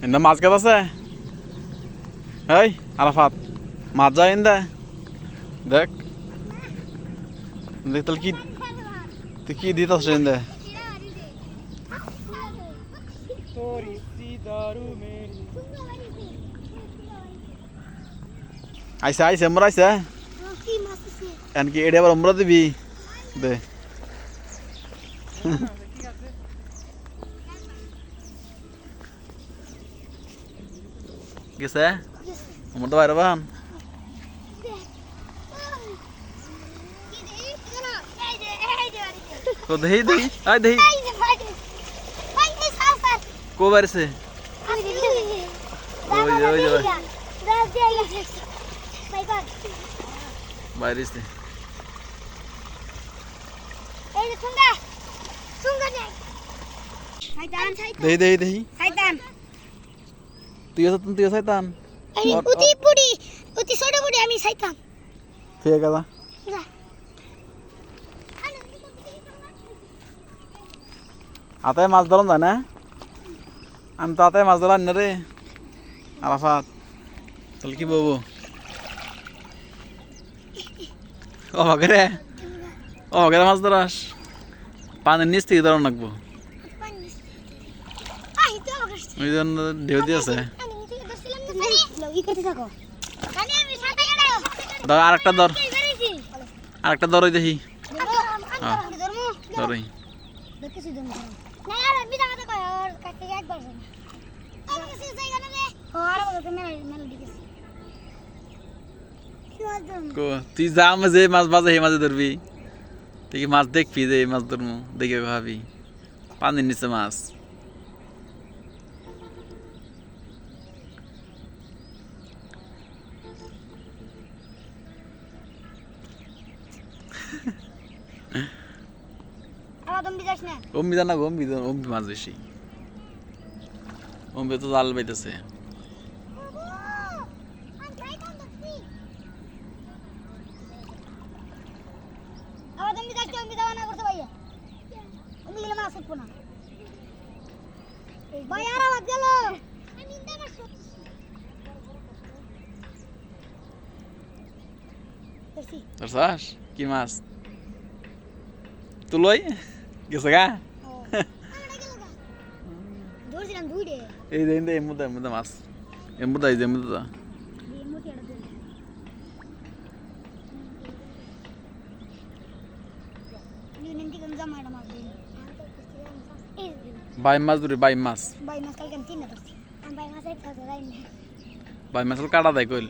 ইন্দা মাছ গাছ আছে এই আরাফাত মাছ যায় ইন্দা দেখ দেখ তাহলে কি তুই কি দিতাস ইন্দা আইসা আইসা আমরা আইসা এনকি এডে আবার আমরা দিবি দে গেছে আমার তো বাইরে বান তো দেহি দেহি আয় দেহি কো বাইরেছে ওই যে ওই যে বাইরেছে দেহি দেহি দেহি তুই শয়তান উতি পুরি উতি ছোট পুরি আমি শয়তান ঠিক আছে আতায় মাছ ধরন যায় না আমি তো আতায় মাছ ধরান না রে আরাফাত তাহলে কি বলবো অগরে মাছ ধরাস পানির নিচ থেকে ধরন রাখবো ওই জন্য ঢেউ দিয়েছে ধর আরেকটা ধর ওই দেখি ধরই তুই যা মাঝে মাছ বাজে হে মাঝে ধরবি তুই কি মাছ দেখবি যে মাছ ধরবো দেখে ভাবি পানির নিচে মাছ অম্বি জানা অম্বি মাছ বেশি অম্বি তো জাল বাইতেছে কি মাছ তুলই গেছে গা এই যে এমুদা মাছ এমুদা এই যে এমুদা বাই মাছ ধরে বাই মাছ কাটা দেয় কইল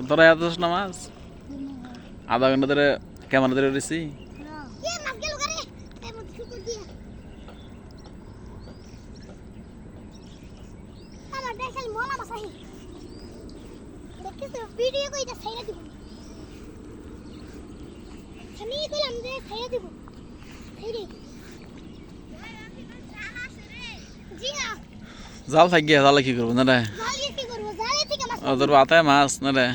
তোরা এত না মাছ আধা ঘন্টা ধরে ক্যামেরা ধরে উঠেছি জাল থাকিয়ে জালে কি করবো না রে তোর আতায় মাছ না রে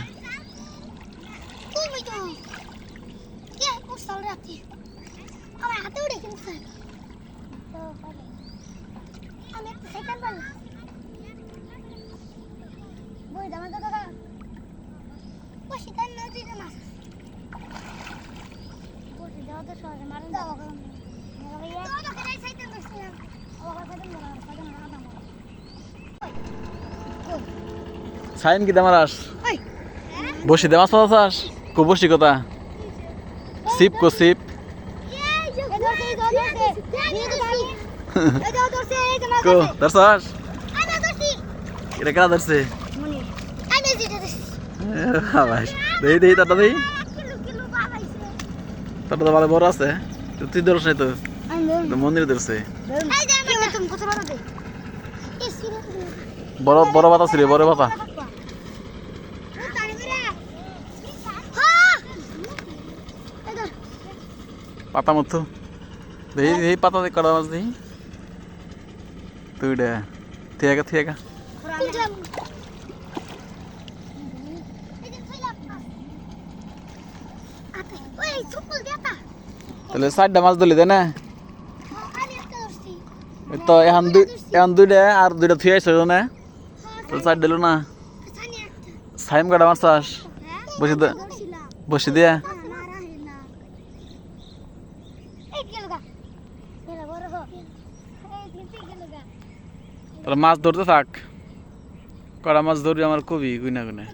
সাইন কি দামারাস বসি দে মাছ পাতাস কো বসি কথা সিপ কো সিপ কো দর্শাস এটা কেনা ধরছে দেই তাটা দেই তাটা তো ভালো বড় আছে তুই ধরস নাই তো মন্দিরে ধরছে বড় বড় পাতা ছিল বড় পাতা পাতা মতো দেখি পাতা দেখ কড়া মাছ দেখি তুই থিয়েগা তাহলে 4টা মাছ ধরলি তাই না? আমি একটা ধরছি। এই তো এখন দুইটা আর দুইটা থুয়ে আসছে না? তাহলে 4 দিল না? সানি একটা। সাইম কাটা মারছাস বসে দে, ধরছিলাম। বসে দিয়া না রাহে না। এই গেল গা। গেল বড় গো। এই দিতে গেল গা। তাহলে মাছ ধরতে থাক। কটা মাছ ধরবি আমার কবি গুনা গুনা।